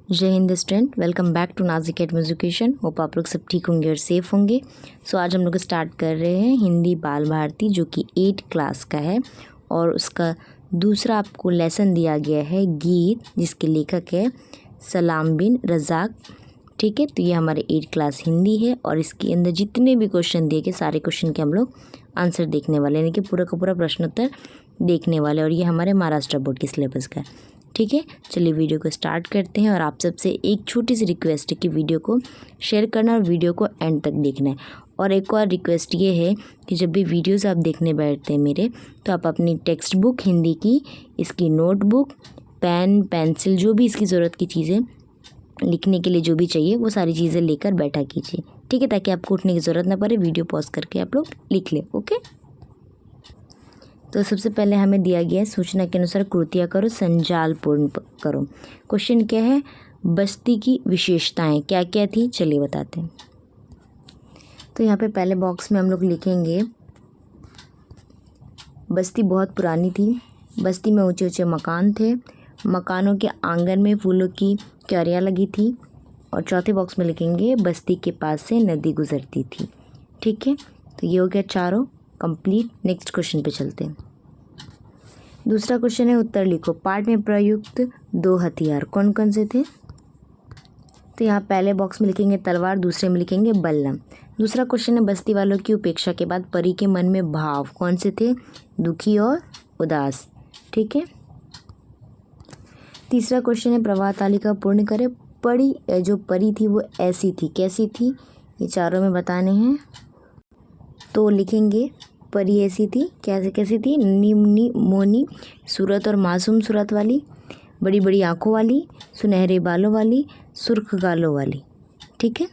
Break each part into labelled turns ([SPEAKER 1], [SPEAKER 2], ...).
[SPEAKER 1] जय हिंद student, welcome back to Nazik education. Hope आप लोग सब ठीक होंगे और सेफ़ होंगे। सो आज हम लोग स्टार्ट कर रहे हैं हिंदी बाल भारती, जो कि 8 क्लास का है और उसका दूसरा आपको लेसन दिया गया है गीत, जिसके लेखक है सलाम बिन रज़ाक। ठीक है, तो ये हमारे 8 क्लास हिंदी है और इसके अंदर जितने भी क्वेश्चन दिए गए सारे क्वेश्चन के हम लोग आंसर देखने वाले, यानी कि पूरा का पूरा प्रश्नोत्तर देखने वाले, और ये हमारे महाराष्ट्र बोर्ड के सिलेबस का है। ठीक है, चलिए वीडियो को स्टार्ट करते हैं। और आप सबसे एक छोटी सी रिक्वेस्ट है कि वीडियो को शेयर करना और वीडियो को एंड तक देखना है। और एक और रिक्वेस्ट ये है कि जब भी वीडियोस आप देखने बैठते हैं मेरे, तो आप अपनी टेक्स्ट बुक हिंदी की, इसकी नोटबुक, पेन, पेंसिल, जो भी इसकी ज़रूरत की चीज़ें लिखने के लिए जो भी चाहिए वो सारी चीज़ें लेकर बैठा कीजिए। ठीक है, ताकि आपको उठने की ज़रूरत ना पड़े, वीडियो पॉज करके आप लोग लिख लें। ओके, तो सबसे पहले हमें दिया गया है सूचना के अनुसार कृतियाँ करो, संजाल पूर्ण करो। क्वेश्चन क्या है, बस्ती की विशेषताएं क्या क्या थी, चलिए बताते हैं। तो यहाँ पे पहले बॉक्स में हम लोग लिखेंगे, बस्ती बहुत पुरानी थी, बस्ती में ऊंचे ऊंचे मकान थे, मकानों के आंगन में फूलों की क्यारियाँ लगी थी। और चौथे बॉक्स में लिखेंगे, बस्ती के पास से नदी गुजरती थी। ठीक है, तो ये हो गया चारों कंप्लीट। नेक्स्ट क्वेश्चन पे चलते हैं। दूसरा क्वेश्चन है, उत्तर लिखो। पाठ में प्रयुक्त 2 हथियार कौन कौन से थे। तो यहाँ पहले बॉक्स में लिखेंगे तलवार, दूसरे में लिखेंगे बल्लम। दूसरा क्वेश्चन है, बस्ती वालों की उपेक्षा के बाद परी के मन में भाव कौन से थे, दुखी और उदास। ठीक है, तीसरा क्वेश्चन है, प्रवाह तालिका पूर्ण करें। परी जो परी थी वो ऐसी थी, कैसी थी, ये चारों में बताने हैं। तो लिखेंगे, परी ऐसी थी, कैसी थी, नन्ही मुन्नी मोनी सूरत और मासूम सूरत वाली, बड़ी बड़ी आँखों वाली, सुनहरे बालों वाली, सुर्ख गालों वाली। ठीक है,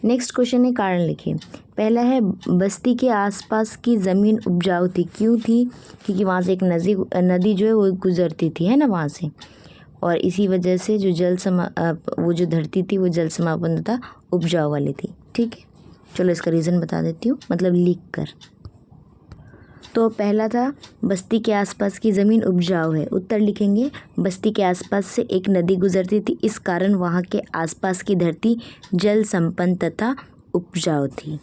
[SPEAKER 1] नेक्स्ट क्वेश्चन है, कारण लिखिए। पहला है, बस्ती के आसपास की ज़मीन उपजाऊ थी। क्यों थी, क्योंकि वहाँ से एक नदी जो है वो गुजरती थी, है ना, वहाँ से, और इसी वजह से जो वो जो धरती थी वो जल समापन तथा उपजाऊ वाली थी। ठीक है, चलो इसका रीज़न बता देती हूँ, मतलब लिख कर। तो पहला था, बस्ती के आसपास की ज़मीन उपजाऊ है। उत्तर लिखेंगे, बस्ती के आसपास से एक नदी गुजरती थी, इस कारण वहाँ के आसपास की धरती जल संपन्न तथा उपजाऊ थी।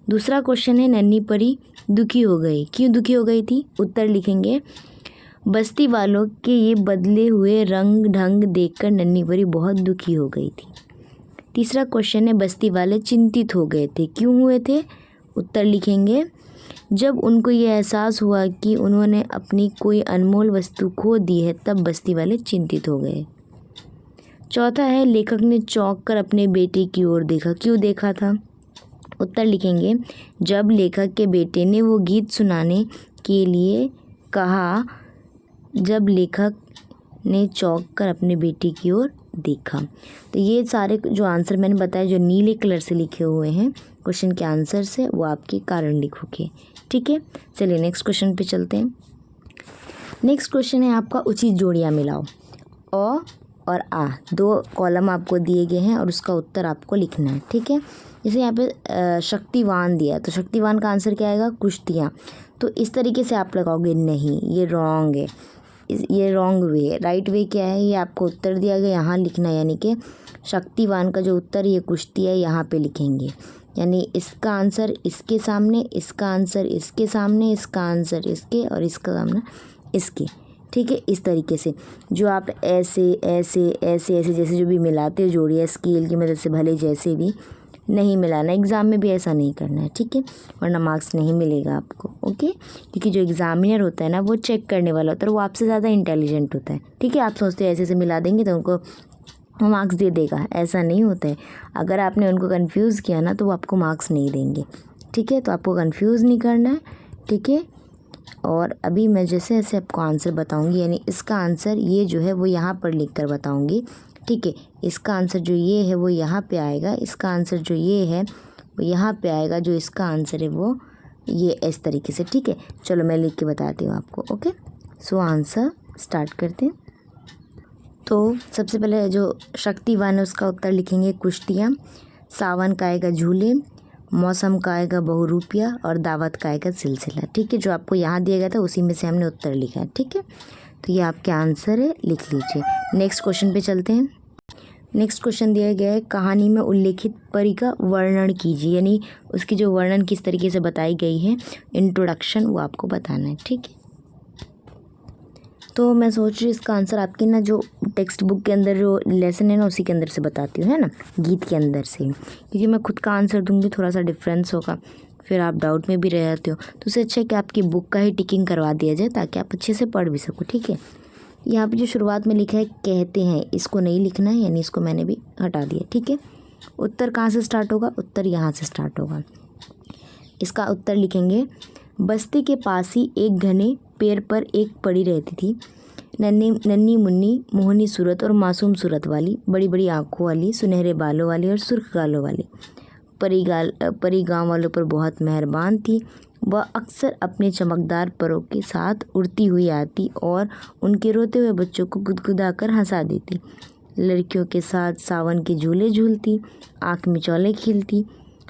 [SPEAKER 1] दूसरा क्वेश्चन है, नन्ही परी दुखी हो गई। क्यों दुखी हो गई थी। उत्तर लिखेंगे, बस्ती वालों के ये बदले हुए रंग ढंग देखकर नन्ही परी बहुत दुखी हो गई थी। तीसरा क्वेश्चन है, बस्ती वाले चिंतित हो गए थे। क्यों हुए थे। उत्तर लिखेंगे, जब उनको ये एहसास हुआ कि उन्होंने अपनी कोई अनमोल वस्तु खो दी है, तब बस्ती वाले चिंतित हो गए। चौथा है, लेखक ने चौंक कर अपने बेटे की ओर देखा। क्यों देखा था। उत्तर लिखेंगे, जब लेखक के बेटे ने वो गीत सुनाने के लिए कहा, जब लेखक ने चौंक कर अपने बेटे की ओर देखा। तो ये सारे जो आंसर मैंने बताए, जो नीले कलर से लिखे हुए हैं क्वेश्चन के आंसर से, वो आपके कारण लिखोगे। ठीक है, चलिए नेक्स्ट क्वेश्चन पे चलते हैं। नेक्स्ट क्वेश्चन है आपका, उचित जोड़ियाँ मिलाओ। अ और आ, 2 कॉलम आपको दिए गए हैं और उसका उत्तर आपको लिखना है। ठीक है, जैसे यहाँ पे शक्तिवान दिया, तो शक्तिवान का आंसर क्या आएगा, कुश्तियाँ। तो इस तरीके से आप लगाओगे, नहीं ये रॉन्ग है, ये रॉन्ग वे है। राइट वे क्या है, ये आपको उत्तर दिया गया, यहाँ लिखना है, यानी कि शक्तिवान का जो उत्तर ये कुश्ती है, यहाँ पे लिखेंगे। यानी इसका आंसर इसके सामने, इसका आंसर इसके सामने, इसका आंसर इसके, और इसका सामने इसके। ठीक है, इस तरीके से जो आप ऐसे ऐसे ऐसे ऐसे जैसे जो भी मिलाते हो जोड़ियाँ, स्केल की मदद से, भले जैसे भी नहीं मिलाना, एग्ज़ाम में भी ऐसा नहीं करना है। ठीक है, वरना मार्क्स नहीं मिलेगा आपको। ओके, क्योंकि जो एग्ज़ामिनर होता है ना, वो चेक करने वाला होता है, वो आपसे ज़्यादा इंटेलिजेंट होता है। ठीक है, आप सोचते हो ऐसे ऐसे मिला देंगे तो उनको वो मार्क्स दे देगा, ऐसा नहीं होता है। अगर आपने उनको कंफ्यूज किया ना, तो वो आपको मार्क्स नहीं देंगे। ठीक है, तो आपको कंफ्यूज नहीं करना है। ठीक है, और अभी मैं जैसे जैसे आपको आंसर बताऊंगी, यानी इसका आंसर ये जो है वो यहाँ पर लिख कर बताऊंगी। ठीक है, इसका आंसर जो ये है वो यहाँ पे आएगा, इसका आंसर जो ये है वो यहाँ पे आएगा, जो इसका आंसर है वो ये इस तरीके से। ठीक है, चलो मैं लिख के बताती हूँ आपको। ओके, सो आंसर स्टार्ट करते हैं। तो सबसे पहले जो शक्तिवान है उसका उत्तर लिखेंगे कुश्तियाँ, सावन का आएगा झूले, मौसम का आएगा बहुरूपिया, और दावत का आएगा सिलसिला। ठीक है, जो आपको यहाँ दिया गया था उसी में से हमने उत्तर लिखा है। ठीक है, तो ये आपके आंसर है, लिख लीजिए। नेक्स्ट क्वेश्चन पे चलते हैं। नेक्स्ट क्वेश्चन दिया गया है, कहानी में उल्लेखित परी का वर्णन कीजिए, यानी उसकी जो वर्णन किस तरीके से बताई गई है, इंट्रोडक्शन, वो आपको बताना है। ठीक है, तो मैं सोच रही हूँ इसका आंसर आपकी ना जो टेक्स्ट बुक के अंदर जो लेसन है ना उसी के अंदर से बताती हूँ, है ना, गीत के अंदर से, क्योंकि मैं खुद का आंसर दूंगी थोड़ा सा डिफरेंस होगा, फिर आप डाउट में भी रह जाते हो। तो उससे अच्छा है कि आपकी बुक का ही टिकिंग करवा दिया जाए ताकि आप अच्छे से पढ़ भी सको। ठीक है, यहाँ पे जो शुरुआत में लिखा है कहते हैं, इसको नहीं लिखना है, यानी इसको मैंने भी हटा दिया। ठीक है, उत्तर कहाँ से स्टार्ट होगा, उत्तर यहाँ से स्टार्ट होगा। इसका उत्तर लिखेंगे, बस्ती के पास ही एक घने पेड़ पर एक परी रहती थी, नन्ही मुन्नी मोहनी सूरत और मासूम सूरत वाली, बड़ी बड़ी आँखों वाली, सुनहरे बालों वाली और सुर्ख गालों वाली। परी गाँव वालों पर बहुत मेहरबान थी। वह अक्सर अपने चमकदार परों के साथ उड़ती हुई आती और उनके रोते हुए बच्चों को गुदगुदा कर हंसा देती। लड़कियों के साथ सावन के झूले झूलती, आँख मिचौले खीलती,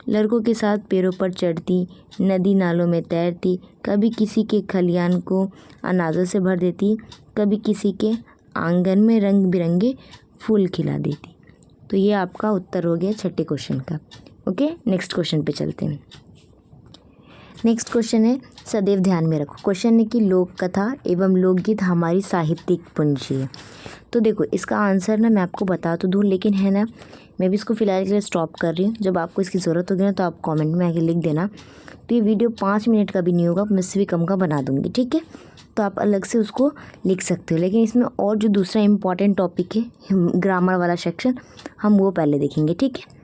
[SPEAKER 1] लड़कों के साथ पेड़ों पर चढ़ती, नदी नालों में तैरती, कभी किसी के खलियान को अनाजों से भर देती, कभी किसी के आंगन में रंग बिरंगे फूल खिला देती। तो ये आपका उत्तर हो गया छठे क्वेश्चन का। ओके, नेक्स्ट क्वेश्चन पे चलते हैं। नेक्स्ट क्वेश्चन है, सदैव ध्यान में रखो। क्वेश्चन है कि लोक कथा एवं लोकगीत हमारी साहित्यिक पूंजी है। तो देखो इसका आंसर ना मैं आपको बता तो दूँ, लेकिन है ना मैं भी इसको फ़िलहाल के लिए स्टॉप कर रही हूँ। जब आपको इसकी ज़रूरत होगी ना तो आप कमेंट में आके लिख देना। तो ये वीडियो 5 मिनट का भी नहीं होगा, मैं इससे भी कम का बना दूँगी। ठीक है, तो आप अलग से उसको लिख सकते हो, लेकिन इसमें और जो दूसरा इम्पॉर्टेंट टॉपिक है ग्रामर वाला सेक्शन, हम वो पहले देखेंगे। ठीक है,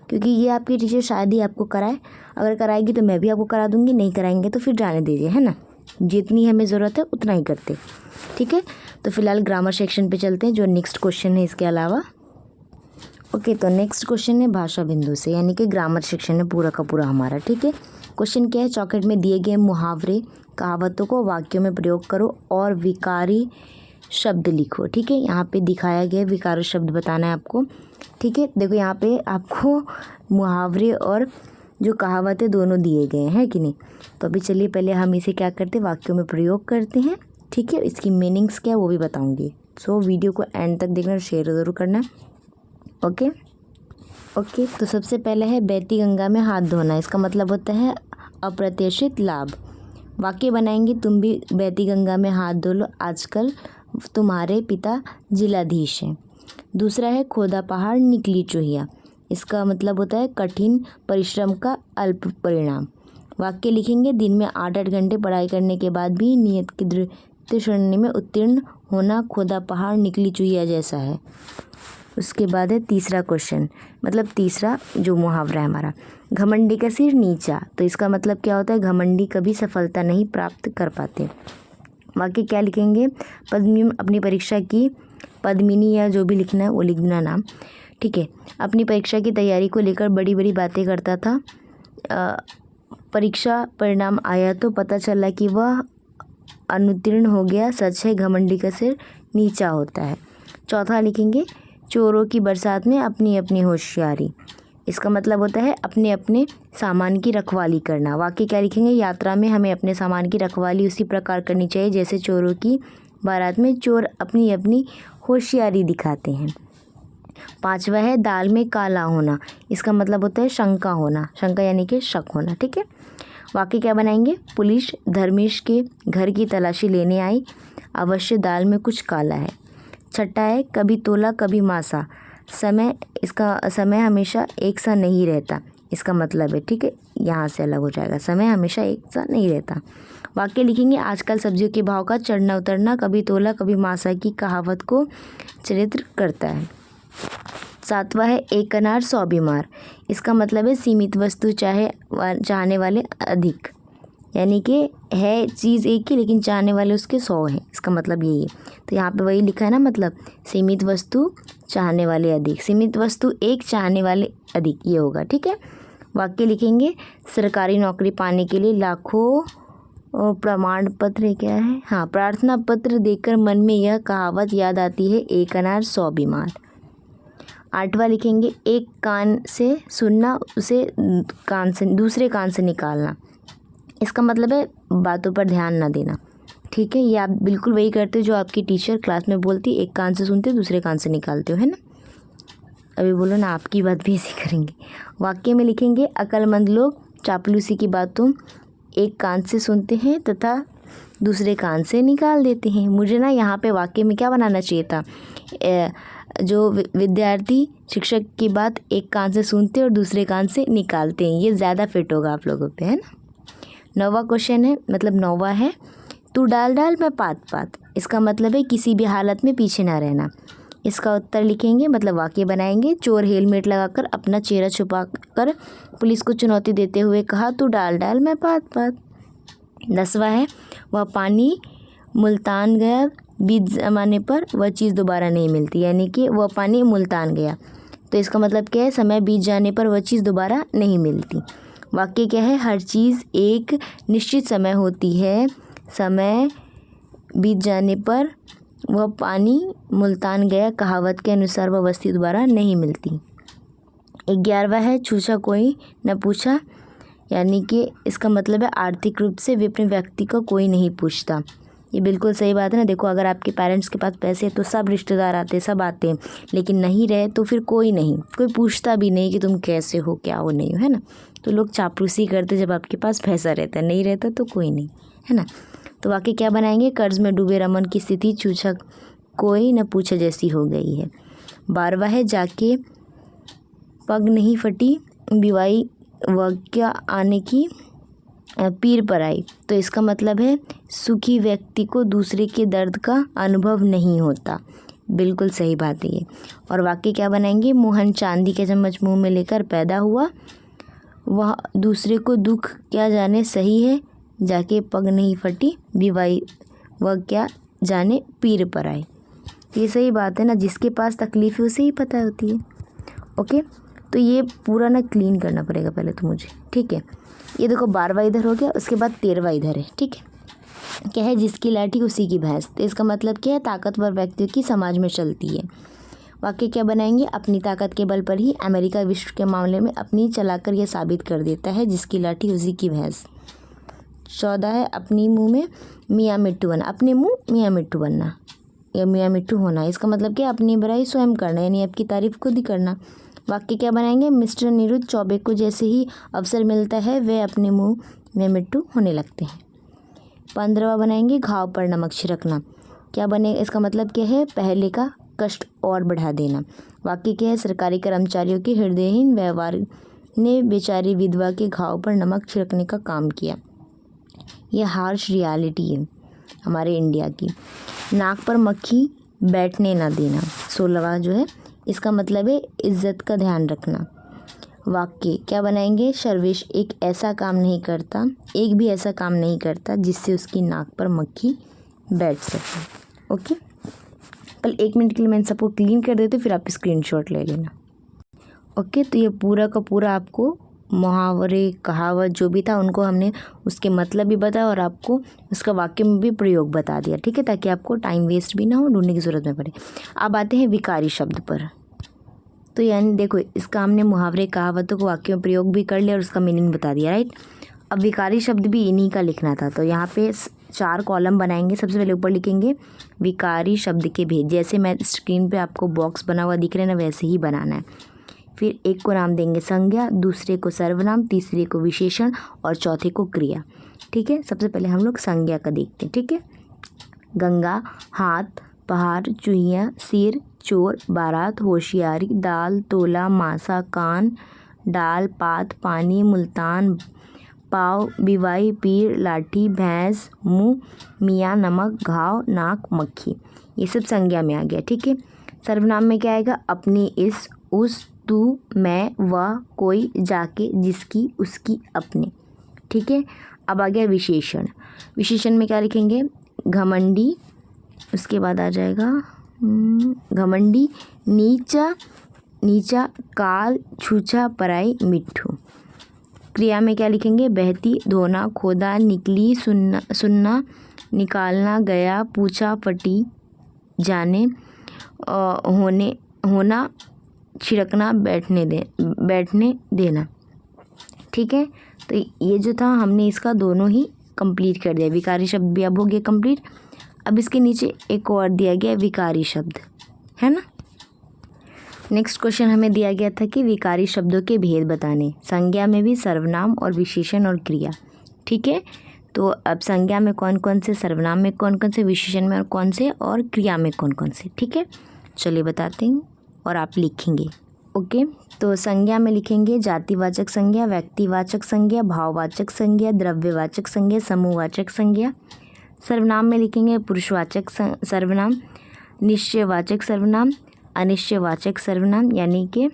[SPEAKER 1] क्योंकि ये आपकी टीचर शायद ही आपको कराए, अगर कराएगी तो मैं भी आपको करा दूँगी, नहीं कराएंगे तो फिर जाने दीजिए, है ना, जितनी हमें ज़रूरत है उतना ही करते। ठीक है, तो फिलहाल ग्रामर सेक्शन पे चलते हैं जो नेक्स्ट क्वेश्चन है इसके अलावा। ओके, तो नेक्स्ट क्वेश्चन है भाषा बिंदु से, यानी कि ग्रामर सेक्शन है पूरा का पूरा हमारा। ठीक है, क्वेश्चन क्या है, चौखट में दिए गए मुहावरे कहावतों को वाक्यों में प्रयोग करो और विकारी शब्द लिखो। ठीक है, यहाँ पे दिखाया गया विकारी शब्द बताना है आपको। ठीक है, देखो यहाँ पे आपको मुहावरे और जो कहावतें दोनों दिए गए हैं कि नहीं। तो अभी चलिए पहले हम इसे क्या करते हैं, वाक्यों में प्रयोग करते हैं। ठीक है, इसकी मीनिंग्स क्या है वो भी बताऊँगी। सो वीडियो को एंड तक देखना और शेयर ज़रूर करना। ओके, तो सबसे पहले है बहती गंगा में हाथ धोना। इसका मतलब होता है अप्रत्याशित लाभ। वाक्य बनाएंगे, तुम भी बहती गंगा में हाथ धो लो, आजकल तुम्हारे पिता जिलाधीश हैं। दूसरा है खोदा पहाड़ निकली चूहिया। इसका मतलब होता है कठिन परिश्रम का अल्प परिणाम। वाक्य लिखेंगे, दिन में 8-8 घंटे पढ़ाई करने के बाद भी नियत की दृढ़ श्रेणी में उत्तीर्ण होना खोदा पहाड़ निकली चूहिया जैसा है। उसके बाद है तीसरा क्वेश्चन, मतलब तीसरा जो मुहावरा है हमारा, घमंडी का सिर नीचा। तो इसका मतलब क्या होता है, घमंडी कभी सफलता नहीं प्राप्त कर पाते। वाक्य क्या लिखेंगे, पद्मिनी अपनी परीक्षा की, पद्मिनी या जो भी लिखना है वो लिख देना नाम। ठीक है, अपनी परीक्षा की तैयारी को लेकर बड़ी बड़ी बातें करता था। परीक्षा परिणाम आया तो पता चला कि वह अनुत्तीर्ण हो गया। सच है घमंडी का सिर नीचा होता है। चौथा लिखेंगे, चोरों की बरसात में अपनी अपनी होशियारी। इसका मतलब होता है अपने अपने सामान की रखवाली करना। वाक्य क्या लिखेंगे, यात्रा में हमें अपने सामान की रखवाली उसी प्रकार करनी चाहिए जैसे चोरों की बारात में चोर अपनी अपनी होशियारी दिखाते हैं। पांचवा है दाल में काला होना। इसका मतलब होता है शंका होना, शंका यानी कि शक होना। ठीक है, वाक्य क्या बनाएंगे, पुलिस धर्मेश के घर की तलाशी लेने आई, अवश्य दाल में कुछ काला है। छठा है कभी तोला कभी मासा। इसका समय हमेशा एक सा नहीं रहता। इसका मतलब है, ठीक है, यहाँ से अलग हो जाएगा, समय हमेशा एक सा नहीं रहता। वाक्य लिखेंगे, आजकल सब्जियों के भाव का चढ़ना उतरना कभी तोला कभी मासा की कहावत को चरित्र करता है। सातवां है एक अनार 100 बीमार। इसका मतलब है सीमित वस्तु चाहने वाले अधिक, यानी कि है चीज़ एक ही लेकिन चाहने वाले उसके 100 हैं। इसका मतलब यही है। तो यहाँ पे वही लिखा है ना, मतलब सीमित वस्तु चाहने वाले अधिक, सीमित वस्तु एक चाहने वाले अधिक, ये होगा। ठीक है, वाक्य लिखेंगे, सरकारी नौकरी पाने के लिए लाखों प्रमाण पत्र क्या है, हाँ, प्रार्थना पत्र देकर मन में यह कहावत याद आती है, एक अनार 100 बीमार। आठवां लिखेंगे, एक कान से सुनना उसे दूसरे कान से निकालना। इसका मतलब है बातों पर ध्यान ना देना। ठीक है, ये आप बिल्कुल वही करते हो जो आपकी टीचर क्लास में बोलती, एक कान से सुनते हो दूसरे कान से निकालते हो, है ना। अभी बोलो ना, आपकी बात भी ऐसे करेंगे। वाक्य में लिखेंगे अक्लमंद लोग चापलूसी की बातों एक कान से सुनते हैं तथा दूसरे कान से निकाल देते हैं। मुझे ना यहाँ पे वाक्य में क्या बनाना चाहिए था, जो विद्यार्थी शिक्षक की बात एक कान से सुनते और दूसरे कान से निकालते हैं, ये ज़्यादा फिट होगा आप लोगों पे, है ना। 9वां क्वेश्चन है, मतलब 9वां है, तू डाल डाल मैं पात पात। इसका मतलब है किसी भी हालत में पीछे ना रहना। इसका उत्तर लिखेंगे, मतलब वाक्य बनाएंगे। चोर हेलमेट लगाकर अपना चेहरा छुपा कर पुलिस को चुनौती देते हुए कहा, तू डाल डाल मैं पात पात। 10वां है, वह पानी मुल्तान गया, बीत जमाने पर वह चीज़ दोबारा नहीं मिलती, यानी कि वह पानी मुल्तान गया, तो इसका मतलब क्या है, समय बीत जाने पर वह चीज़ दोबारा नहीं मिलती। वाक्य क्या है, हर चीज़ एक निश्चित समय होती है, समय बीत जाने पर वह पानी मुल्तान गया, कहावत के अनुसार वह वस्तु दोबारा नहीं मिलती। 11वां है, छूछा कोई न पूछा, यानी कि इसका मतलब है आर्थिक रूप से विपन्न व्यक्ति को कोई नहीं पूछता। ये बिल्कुल सही बात है ना। देखो, अगर आपके पेरेंट्स के पास पैसे हैं तो सब रिश्तेदार आते हैं, सब आते हैं, लेकिन नहीं रहे तो फिर कोई नहीं, कोई पूछता भी नहीं कि तुम कैसे हो, क्या हो, नहीं हो, है ना। तो लोग चापलूसी करते जब आपके पास पैसा रहता है, नहीं रहता तो कोई नहीं, है ना। तो वाकई क्या बनाएंगे, कर्ज में डूबे रमन की स्थिति छूछा कोई न पूछे जैसी हो गई है। 12वां है, जाके पग नहीं फटी बिवाई वाक्य आने की पीर पर आई, तो इसका मतलब है सुखी व्यक्ति को दूसरे के दर्द का अनुभव नहीं होता। बिल्कुल सही बात है ये। और वाक्य क्या बनाएंगे, मोहन चांदी के चम्मच मुंह में लेकर पैदा हुआ, वह दूसरे को दुख क्या जाने सही है, जाके पग नहीं फटी बिवाई वह क्या जाने पीर पर आए। ये सही बात है ना, जिसके पास तकलीफ है उसे ही पता होती है। ओके, तो ये पूरा ना क्लीन करना पड़ेगा पहले तो मुझे, ठीक है। ये देखो 12वां इधर हो गया, उसके बाद 13वां इधर है, ठीक है। क्या है, जिसकी लाठी उसी की भैंस, तो इसका मतलब क्या है, ताकतवर व्यक्तियों की समाज में चलती है। वाक्य क्या बनाएंगे, अपनी ताकत के बल पर ही अमेरिका विश्व के मामले में अपनी चलाकर यह साबित कर देता है, जिसकी लाठी उसी की भैंस। 14 है, अपनी मुँह में मियाँ मिट्टू बनना, अपने मुँह मियाँ मिट्टू बनना या मियाँ मिट्टू होना, इसका मतलब क्या, अपनी बुराई स्वयं करना, यानी आपकी तारीफ खुद ही करना। वाक्य क्या बनाएंगे, मिस्टर निरुद्ध चौबे को जैसे ही अवसर मिलता है वे अपने मुंह में मिट्टू होने लगते हैं। 15वां बनाएंगे, घाव पर नमक छिड़कना। क्या बने, इसका मतलब क्या है, पहले का कष्ट और बढ़ा देना। वाक्य क्या है, सरकारी कर्मचारियों के हृदयहीन व्यवहार ने बेचारी विधवा के घाव पर नमक छिड़कने का काम किया। यह हार्श रियलिटी है हमारे इंडिया की। नाक पर मक्खी बैठने ना देना, 16वां जो है, इसका मतलब है इज्जत का ध्यान रखना। वाक्य क्या बनाएंगे, सर्वेश एक ऐसा काम नहीं करता, एक भी ऐसा काम नहीं करता जिससे उसकी नाक पर मक्खी बैठ सके। ओके, कल 1 मिनट के लिए मैं सबको क्लीन कर देती हूँ, फिर आप स्क्रीनशॉट ले लेना। ओके, तो ये पूरा का पूरा आपको मुहावरे कहावत जो भी था उनको हमने उसके मतलब भी बताया और आपको उसका वाक्य में भी प्रयोग बता दिया, ठीक है, ताकि आपको टाइम वेस्ट भी ना हो, ढूंढने की ज़रूरत ना पड़े। अब आते हैं विकारी शब्द पर। तो यानी देखो, इसका हमने मुहावरे कहावतों को वाक्य में प्रयोग भी कर लिया और उसका मीनिंग बता दिया, राइट। अब विकारी शब्द भी इन्हीं का लिखना था, तो यहाँ पे 4 कॉलम बनाएंगे। सबसे पहले ऊपर लिखेंगे विकारी शब्द के भेद, जैसे मैं स्क्रीन पे आपको बॉक्स बना हुआ दिख रहा है ना, वैसे ही बनाना है। फिर एक को नाम देंगे संज्ञा, दूसरे को सर्वनाम, तीसरे को विशेषण और चौथे को क्रिया, ठीक है। सबसे पहले हम लोग संज्ञा का देखते हैं, ठीक है। गंगा, हाथ, पहाड़, चूहिया, सिर, चोर, बारात, होशियारी, दाल, तोला, मासा, कान, डाल, पात, पानी, मुल्तान, पाव, बिवाई, पीर, लाठी, भैंस, मुँह, मियाँ, नमक, घाव, नाक, मक्खी, ये सब संज्ञा में आ गया, ठीक है। सर्वनाम में क्या आएगा, अपनी, इस, उस, तू, मैं, वह, कोई, जाके, जिसकी, उसकी, अपने, ठीक है। अब आ गया विशेषण। विशेषण में क्या लिखेंगे, घमंडी, उसके बाद आ जाएगा घमंडी, नीचा, नीचा, काल, छूछा, पराई, मिट्ठू। क्रिया में क्या लिखेंगे, बहती, धोना, खोदा, निकली, सुनना, सुनना, निकालना, गया, पूछा, फटी, जाने, होने, होना, छिड़कना, बैठने देना, ठीक है। तो ये जो था हमने इसका दोनों ही कंप्लीट कर दिया, विकारी शब्द भी अब हो गया कंप्लीट। अब इसके नीचे एक और दिया गया विकारी शब्द, है ना। नेक्स्ट क्वेश्चन हमें दिया गया था कि विकारी शब्दों के भेद बताने, संज्ञा में भी सर्वनाम और विशेषण और क्रिया। ठीक है, तो अब संज्ञा में कौन कौन से, सर्वनाम में कौन कौन से, विशेषण में और कौन से, और क्रिया में कौन कौन से। ठीक है, चलिए बताते हैं और आप लिखेंगे। ओके, तो संज्ञा में लिखेंगे जातिवाचक संज्ञा, व्यक्तिवाचक संज्ञा, भाववाचक संज्ञा, द्रव्यवाचक संज्ञा, समूहवाचक संज्ञा। सर्वनाम में लिखेंगे पुरुषवाचक सर्वनाम, निश्चयवाचक सर्वनाम, अनिश्चयवाचक सर्वनाम, यानी कि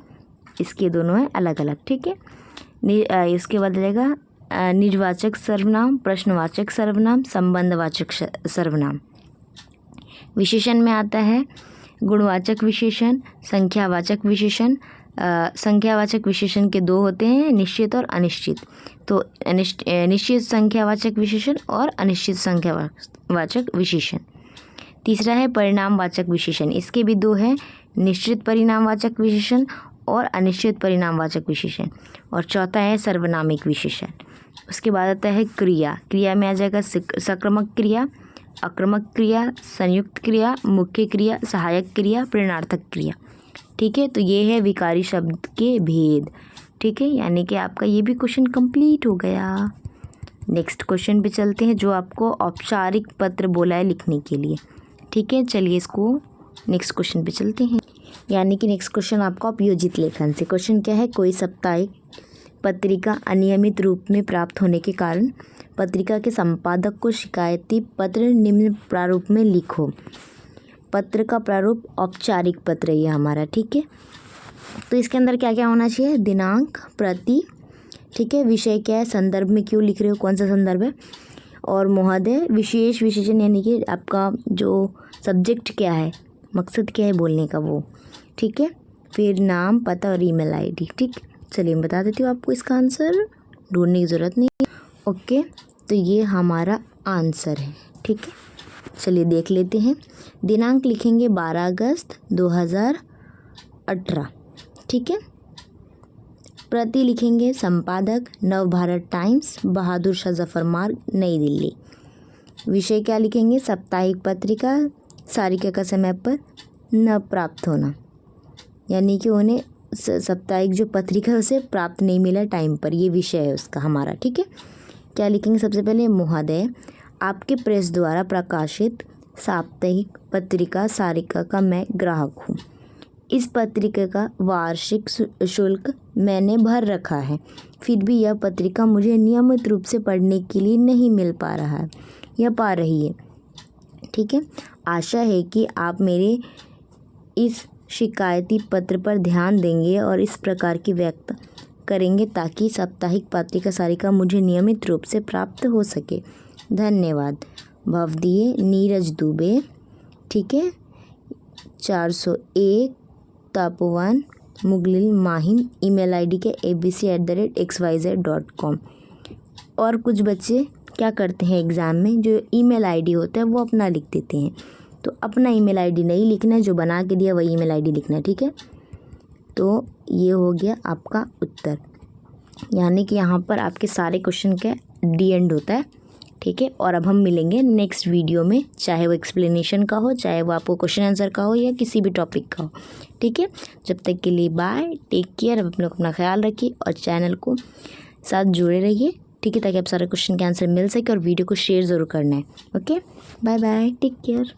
[SPEAKER 1] इसके दोनों हैं अलग अलग। ठीक है, इसके बाद रहेगा निर्वाचक सर्वनाम, प्रश्नवाचक सर्वनाम, संबंधवाचक सर्वनाम। विशेषण में आता है गुणवाचक विशेषण, संख्यावाचक विशेषण। संख्यावाचक विशेषण के दो होते हैं, निश्चित और अनिश्चित। तो निश्चित संख्यावाचक विशेषण और अनिश्चित संख्यावाचक विशेषण। तीसरा है परिणामवाचक विशेषण, इसके भी दो हैं, निश्चित परिणामवाचक विशेषण और अनिश्चित परिणामवाचक विशेषण। और चौथा है सर्वनामिक विशेषण। उसके बाद आता है क्रिया, क्रिया में आ जाएगा सक्रमक क्रिया, आक्रमक क्रिया, संयुक्त क्रिया, मुख्य क्रिया, सहायक क्रिया, प्रेरणार्थक क्रिया। ठीक है, तो ये है विकारी शब्द के भेद। ठीक है, यानी कि आपका ये भी क्वेश्चन कंप्लीट हो गया। नेक्स्ट क्वेश्चन पे चलते हैं, जो आपको औपचारिक पत्र बोला है लिखने के लिए। ठीक है, चलिए इसको नेक्स्ट क्वेश्चन पे चलते हैं। यानी कि नेक्स्ट क्वेश्चन आपका उपयोजित लेखन से। क्वेश्चन क्या है, कोई साप्ताहिक पत्रिका अनियमित रूप में प्राप्त होने के कारण पत्रिका के संपादक को शिकायती पत्र निम्न प्रारूप में लिखो। पत्र का प्रारूप औपचारिक पत्र ये हमारा। ठीक है, तो इसके अंदर क्या क्या होना चाहिए, दिनांक, प्रति। ठीक है, विषय क्या है, संदर्भ में क्यों लिख रहे हो, कौन सा संदर्भ है, और महोदय, विशेष विशेषण, यानी कि आपका जो सब्जेक्ट क्या है, मकसद क्या है बोलने का वो। ठीक है, फिर नाम, पता और ईमेल आईडी। ठीक, चलिए मैं बता देती हूँ आपको इसका आंसर, ढूंढने की ज़रूरत नहीं है। ओके, तो ये हमारा आंसर है। ठीक है, चलिए देख लेते हैं। दिनांक लिखेंगे 12 अगस्त 2018। ठीक है, प्रति लिखेंगे संपादक नवभारत टाइम्स, बहादुर शाह जफर मार्ग, नई दिल्ली। विषय क्या लिखेंगे, साप्ताहिक पत्रिका सारिका का समय पर न प्राप्त होना, यानी कि उन्हें साप्ताहिक जो पत्रिका है उसे प्राप्त नहीं मिला टाइम पर, ये विषय है उसका हमारा। ठीक है, क्या लिखेंगे, सबसे पहले महोदय, आपके प्रेस द्वारा प्रकाशित साप्ताहिक पत्रिका सारिका का मैं ग्राहक हूँ। इस पत्रिका का वार्षिक शुल्क मैंने भर रखा है, फिर भी यह पत्रिका मुझे नियमित रूप से पढ़ने के लिए नहीं मिल पा रहा है या पा रही है। ठीक है, आशा है कि आप मेरे इस शिकायती पत्र पर ध्यान देंगे और इस प्रकार की व्यक्त करेंगे ताकि साप्ताहिक पत्रिका सारिका मुझे नियमित रूप से प्राप्त हो सके। धन्यवाद। भवदीय नीरज दुबे। ठीक है, 401 तपोवन मुगलिल माहिम, ईमेल आईडी के abc@xyz.com। और कुछ बच्चे क्या करते हैं एग्ज़ाम में, जो ईमेल आईडी होता है वो अपना लिख देते हैं, तो अपना ईमेल आईडी नहीं लिखना है, जो बना के दिया वही ईमेल आईडी लिखना है। ठीक है, तो ये हो गया आपका उत्तर, यानी कि यहाँ पर आपके सारे क्वेश्चन का डी एंड होता है। ठीक है, और अब हम मिलेंगे नेक्स्ट वीडियो में, चाहे वो एक्सप्लेनेशन का हो, चाहे वो आपको क्वेश्चन आंसर का हो या किसी भी टॉपिक का हो। ठीक है, जब तक के लिए बाय, टेक केयर, अब अपना ख्याल रखिए और चैनल को साथ जुड़े रहिए। ठीक है, ताकि आप सारे क्वेश्चन के आंसर मिल सके, और वीडियो को शेयर ज़रूर करना है। Okay, bye bye, take care.